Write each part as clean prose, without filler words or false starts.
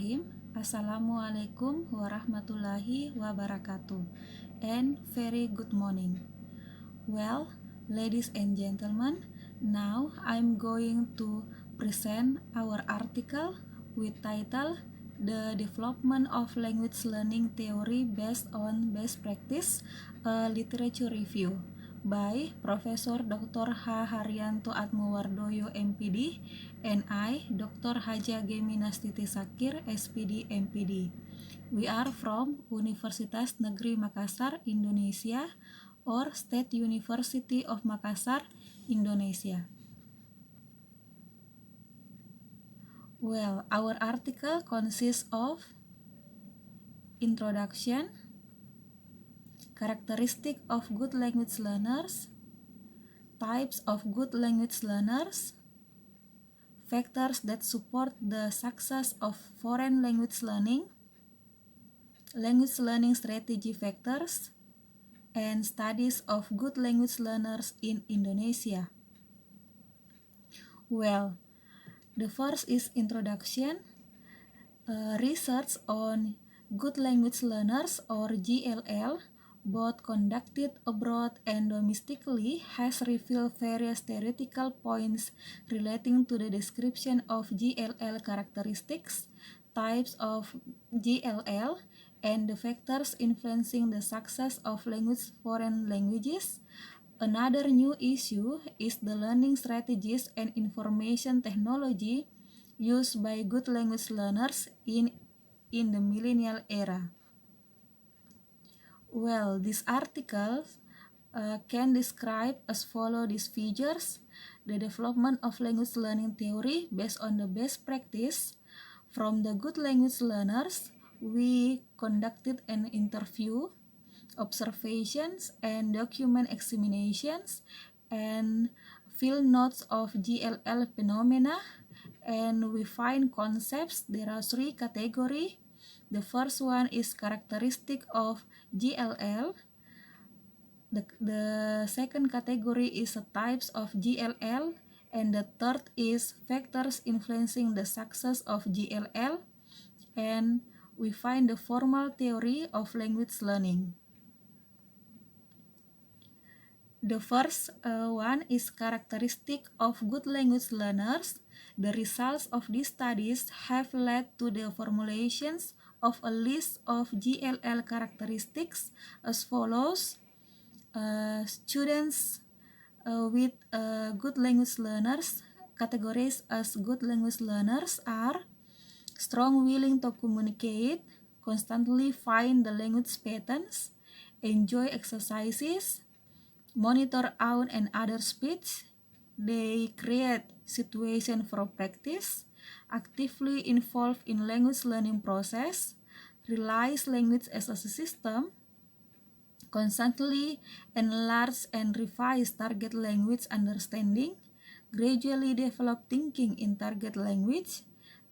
Bismillahirrahmanirrahim. Assalamualaikum warahmatullahi wabarakatuh. And very good morning. Well, ladies and gentlemen, now I'm going to present our article with title The Development of Language Learning Theory Based on Best Practice, a Literature Review by Profesor Dr. H. Haryanto Atmowardoyo MPD and I, Dr. Haja Geminastiti Sakir SPD MPD. We are from Universitas Negeri Makassar, Indonesia, or State University of Makassar, Indonesia. Well, our article consists of introduction, characteristic of good language learners, types of good language learners, factors that support the success of foreign language learning, language learning strategy factors, and studies of good language learners in Indonesia. Well, the first is introduction. Research on good language learners or GLL, both conducted abroad and domestically, has revealed various theoretical points relating to the description of GLL characteristics, types of GLL, and the factors influencing the success of foreign languages. Another new issue is the learning strategies and information technology used by good language learners in the millennial era. Well, this article can describe as follow these figures: the development of language learning theory based on the best practice. From the good language learners, we conducted an interview, observations, and document examinations, and field notes of GLL phenomena, and we find concepts. There are 3 categories. The first one is characteristic of GLL. The second category is the types of GLL, and the third is factors influencing the success of GLL, and we find the formal theory of language learning. The first one is characteristic of good language learners. The results of these studies have led to the formulations of a list of GLL characteristics as follows. Students with good language learners, categories as good language learners are strong willing to communicate, constantly find the language patterns, enjoy exercises, monitor own and other speech, they create situation for practice, actively involved in language learning process, realize language as a system, constantly enlarge and revise target language understanding, gradually develop thinking in target language,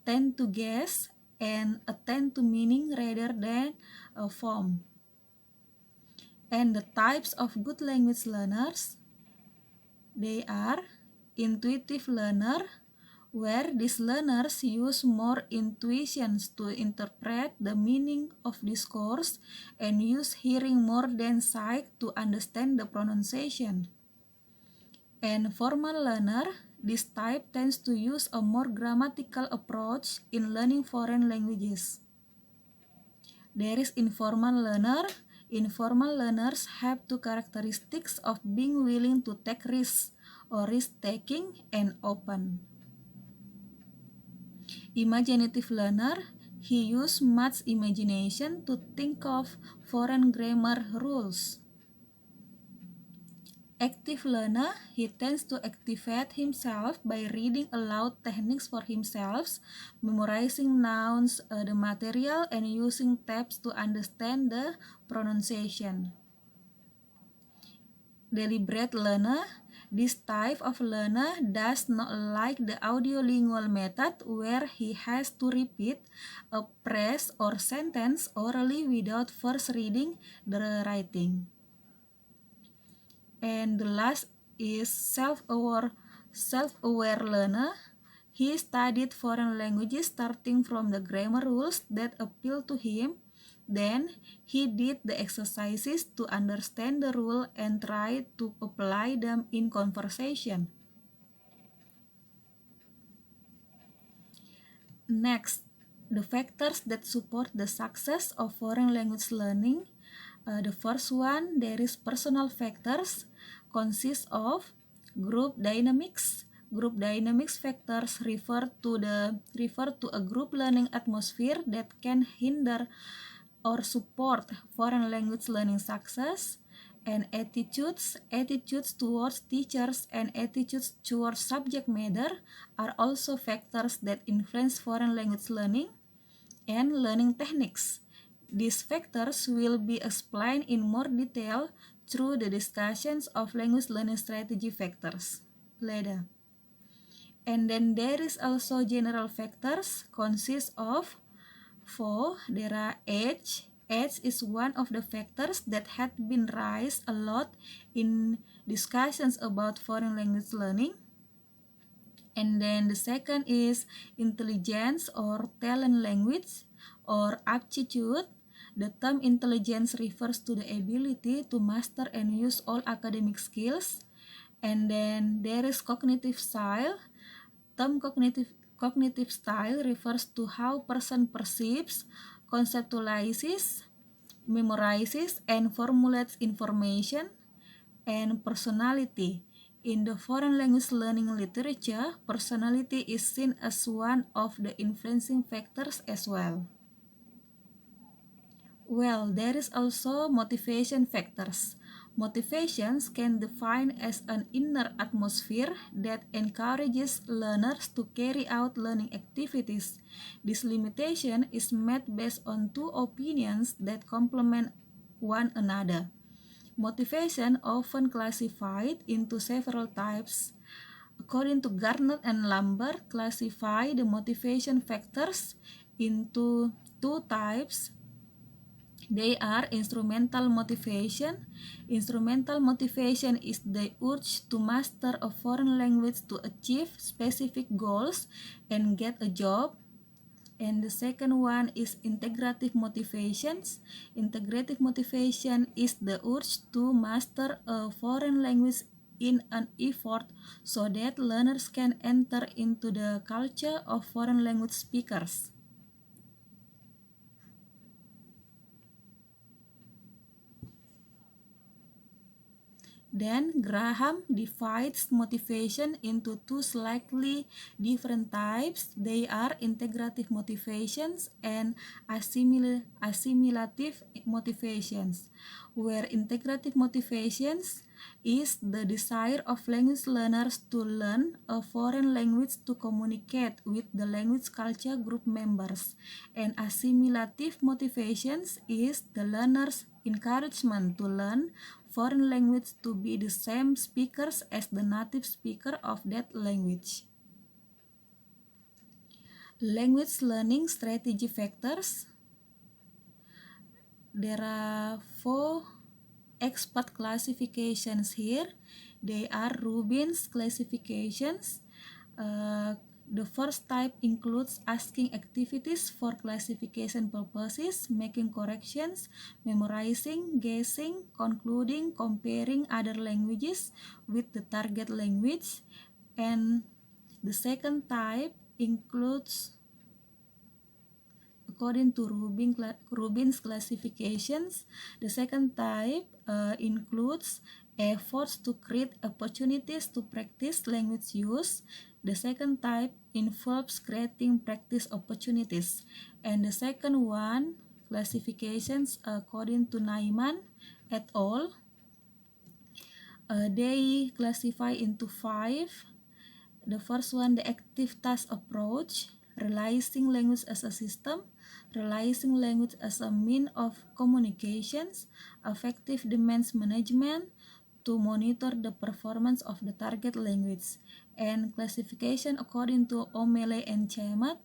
tend to guess, and attend to meaning rather than a form. And the types of good language learners, they are intuitive learner, where these learners use more intuitions to interpret the meaning of discourse and use hearing more than sight to understand the pronunciation. And formal learner, this type tends to use a more grammatical approach in learning foreign languages. There is informal learner. Informal learners have 2 characteristics of being willing to take risks or risk-taking and open. Imaginative learner, he uses much imagination to think of foreign grammar rules. Active learner, he tends to activate himself by reading aloud techniques for himself, memorizing nouns, the material, and using tabs to understand the pronunciation. Deliberate learner, this type of learner does not like the audiolingual method where he has to repeat a phrase or sentence orally without first reading the writing. And the last is self-aware learner. He studied foreign languages starting from the grammar rules that appeal to him. Then he did the exercises to understand the rule and tried to apply them in conversation. Next, the factors that support the success of foreign language learning. The first one, there is personal factors, consists of group dynamics. Group dynamics factors refer to a group learning atmosphere that can hinder or support foreign language learning success. And attitudes towards teachers and attitudes towards subject matter are also factors that influence foreign language learning. And learning techniques. These factors will be explained in more detail through the discussions of language learning strategy factors later. And then there is also general factors, consists of 4. There are age. Age is one of the factors that had been raised a lot in discussions about foreign language learning. And then the second is intelligence or talent language or aptitude. The term intelligence refers to the ability to master and use all academic skills. And then there is cognitive style. Term cognitive style refers to how person perceives, conceptualizes, memorizes, and formulates information. And personality. In the foreign language learning literature, personality is seen as one of the influencing factors as well. Well, there is also motivation factors. Motivations can be defined as an inner atmosphere that encourages learners to carry out learning activities. This limitation is made based on two opinions that complement one another. Motivation often classified into several types. According to Garner and Lambert, classify the motivation factors into two types. They are instrumental motivation. Instrumental motivation is the urge to master a foreign language to achieve specific goals and get a job. And the second one is integrative motivations. Integrative motivation is the urge to master a foreign language in an effort so that learners can enter into the culture of foreign language speakers. Then Graham divides motivation into two slightly different types. They are integrative motivations and assimilative motivations, where integrative motivations is the desire of language learners to learn a foreign language to communicate with the language culture group members, and assimilative motivations is the learner's encouragement to learn foreign language to be the same speakers as the native speaker of that language. Language learning strategy factors. There are 4 expert classifications here. They are Rubin's classifications. The first type includes asking activities for classification purposes, making corrections, memorizing, guessing, concluding, comparing other languages with the target language. And the second type includes, according to Rubin's classifications, the second type includes efforts to create opportunities to practice language use. The second type involves creating practice opportunities. And the second one, classifications according to Naiman et al., they classify into 5. The first one, the active task approach, realizing language as a system, realizing language as a mean of communications, effective demands management, to monitor the performance of the target language. And classification according to O'Malley and Chemath,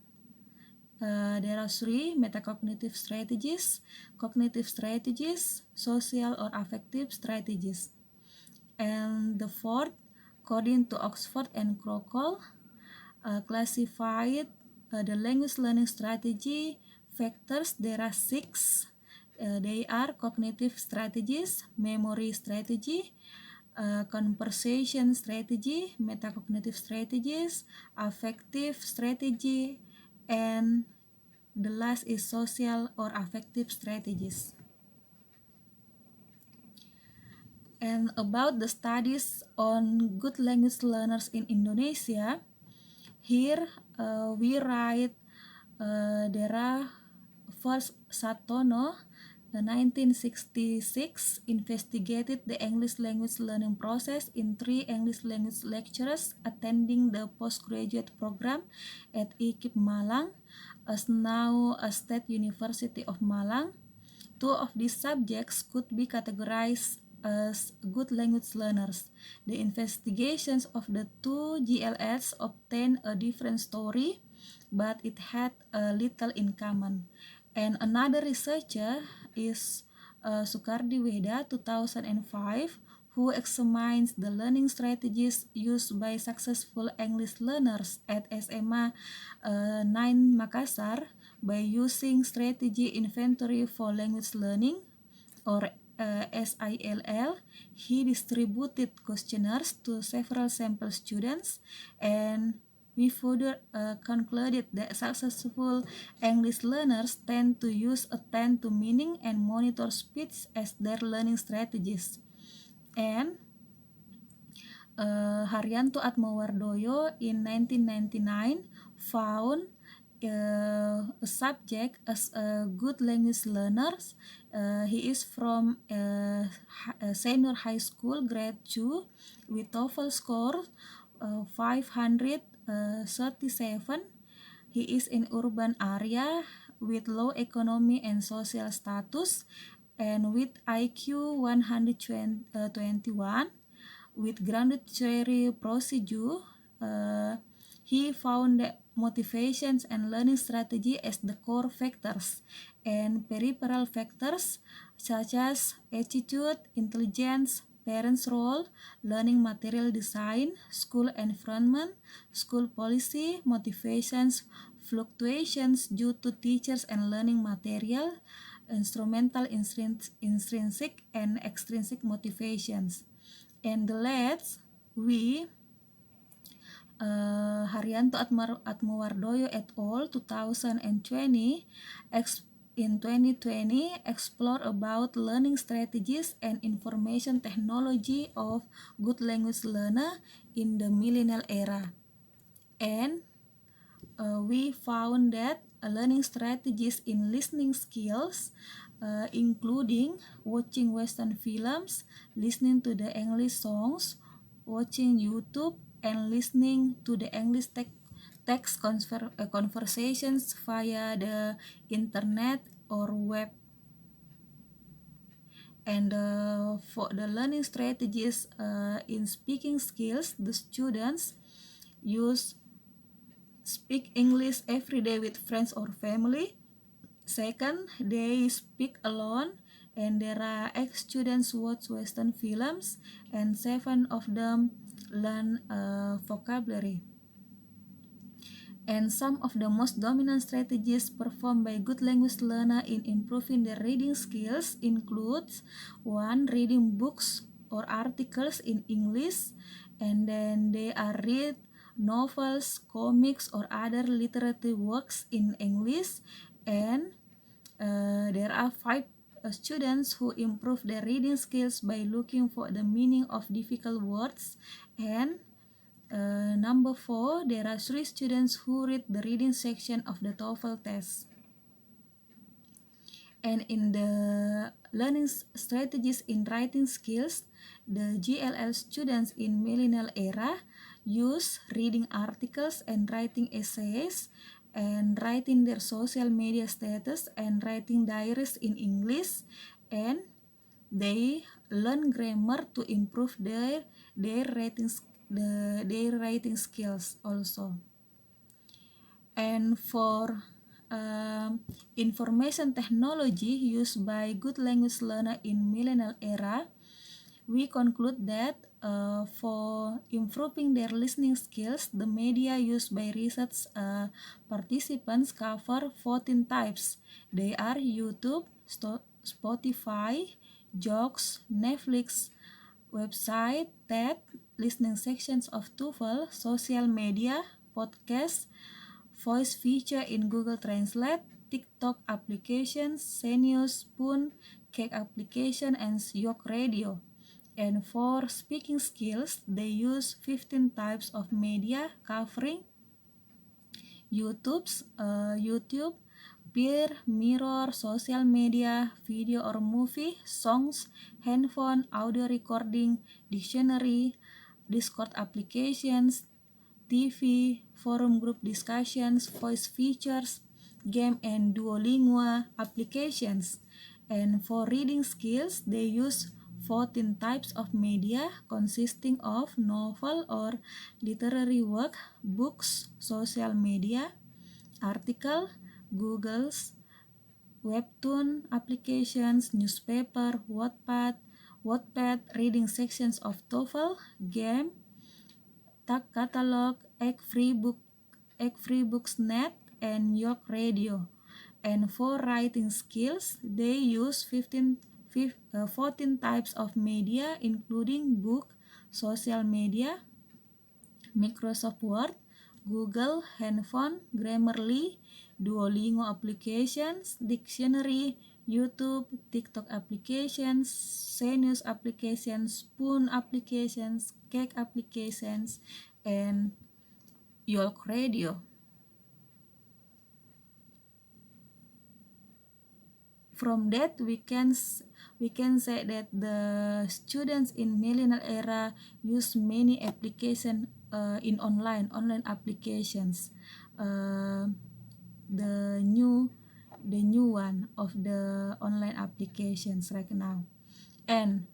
there are 3 metacognitive strategies, cognitive strategies, social or affective strategies. And the fourth, according to Oxford and Krokol, classified the language learning strategy factors. There are 6. They are cognitive strategies, memory strategy, conversation strategy, metacognitive strategies, affective strategy, and the last is social or affective strategies. And about the studies on good language learners in Indonesia, here we write there are first Satono, 1966, investigated the English language learning process in 3 English language lecturers attending the postgraduate program at IKIP Malang, as now a State University of Malang. 2 of these subjects could be categorized as good language learners. The investigations of the 2 GLS obtained a different story, but it had little in common. And another researcher is Sukardi Weda, 2005, who examines the learning strategies used by successful English learners at SMA 9 Makassar by using strategy inventory for language learning, or SILL. He distributed questionnaires to several sample students, and we further concluded that successful English learners tend to use attend to meaning and monitor speech as their learning strategies. And Haryanto Atmowardoyo in 1999 found a subject as a good language learners. He is from senior high school, grade 2, with TOEFL score 537. He is in urban area with low economic and social status and with IQ 121. With grounded theory procedure, he found that motivations and learning strategy as the core factors, and peripheral factors such as attitude, intelligence, parents' role, learning material design, school environment, school policy, motivations, fluctuations due to teachers and learning material, instrumental, intrinsic, and extrinsic motivations. And the last, we Haryanto Atmowardoyo et al. 2020 in 2020 explore about learning strategies and information technology of good language learner in the millennial era. And we found that learning strategies in listening skills, including watching Western films, listening to the English songs, watching YouTube, and listening to the English text conversations via the internet or web. And for the learning strategies in speaking skills, the students speak English every day with friends or family. Second, they speak alone, and there are 8 students watch Western films, and 7 of them learn vocabulary. And some of the most dominant strategies performed by good language learner in improving their reading skills includes 1. Reading books or articles in English, and then they are read novels, comics, or other literary works in English. And there are 5 students who improve their reading skills by looking for the meaning of difficult words. And number 4, there are 3 students who read the reading section of the TOEFL test. And in the learning strategies in writing skills, the GLL students in millennial era use reading articles and writing essays, and writing their social media status, and writing diaries in English, and they learn grammar to improve their writing skills also. And for information technology used by good language learner in millennial era, We conclude that for improving their listening skills, the media used by research participants cover 14 types. They are YouTube, Spotify, Joox, Netflix, website, TED, listening sections of TOEFL, social media, podcast, voice feature in Google Translate, TikTok applications, Xenius, Spoon, Cake application, and York Radio. And for speaking skills, they use 15 types of media covering YouTube, peer, mirror, social media, video or movie, songs, handphone, audio recording, dictionary, Discord applications, TV, forum group discussions, voice features, game and Duolingo applications. And for reading skills, they use 14 types of media consisting of novel or literary work, books, social media, article, Google's, webtoon applications, newspaper, Wattpad, reading sections of TOEFL, game, tag catalog, Freebooks.net, and York Radio. And for writing skills, they use 14 types of media including book, social media, Microsoft Word, Google, handphone, Grammarly, Duolingo applications, dictionary, YouTube, TikTok applications, Xenius applications, Spoon applications, Cake applications, and York Radio. From that, we can say that the students in millennial era use many applications in online applications. The new one of the online applications right now. And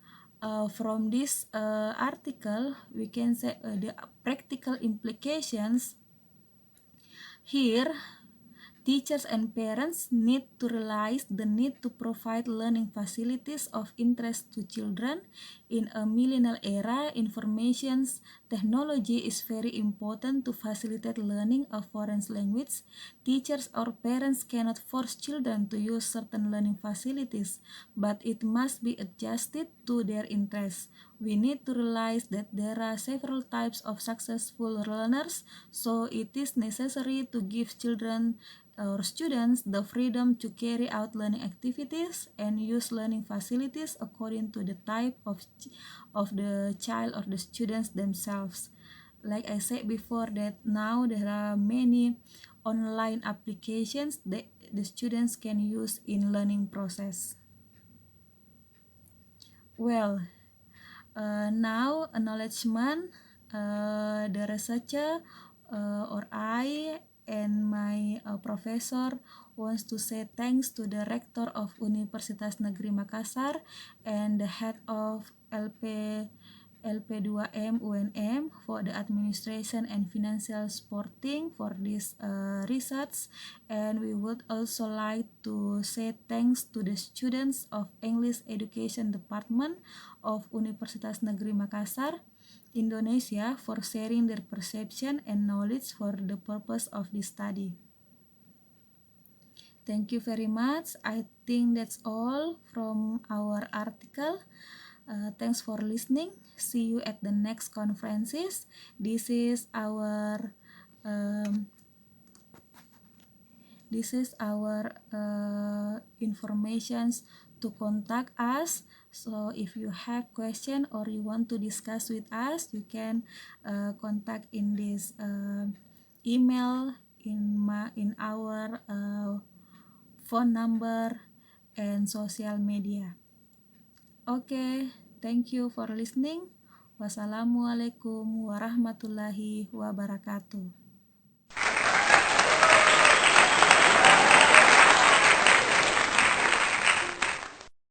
from this article, we can say the practical implications here. Teachers and parents need to realize the need to provide learning facilities of interest to children. In a millennial era, information technology is very important to facilitate learning a foreign language. Teachers or parents cannot force children to use certain learning facilities, but it must be adjusted to their interests. We need to realize that there are several types of successful learners, so it is necessary to give children or students the freedom to carry out learning activities and use learning facilities according to the type of the child or the students themselves. Like I said before, that now there are many online applications that the students can use in learning process. Well, now acknowledgement, the researcher or I and my professor wants to say thanks to the rector of Universitas Negeri Makassar and the head of LP2M UNM for the administration and financial supporting for this research. And we would also like to say thanks to the students of English Education Department of Universitas Negeri Makassar, Indonesia, for sharing their perception and knowledge for the purpose of this study. Thank you very much. I think that's all from our article. Thanks for listening. See you at the next conferences. This is our informations to contact us. So if you have question or you want to discuss with us, you can contact in this email, in our phone number and social media. Okay, thank you for listening. Wassalamualaikum warahmatullahi wabarakatuh.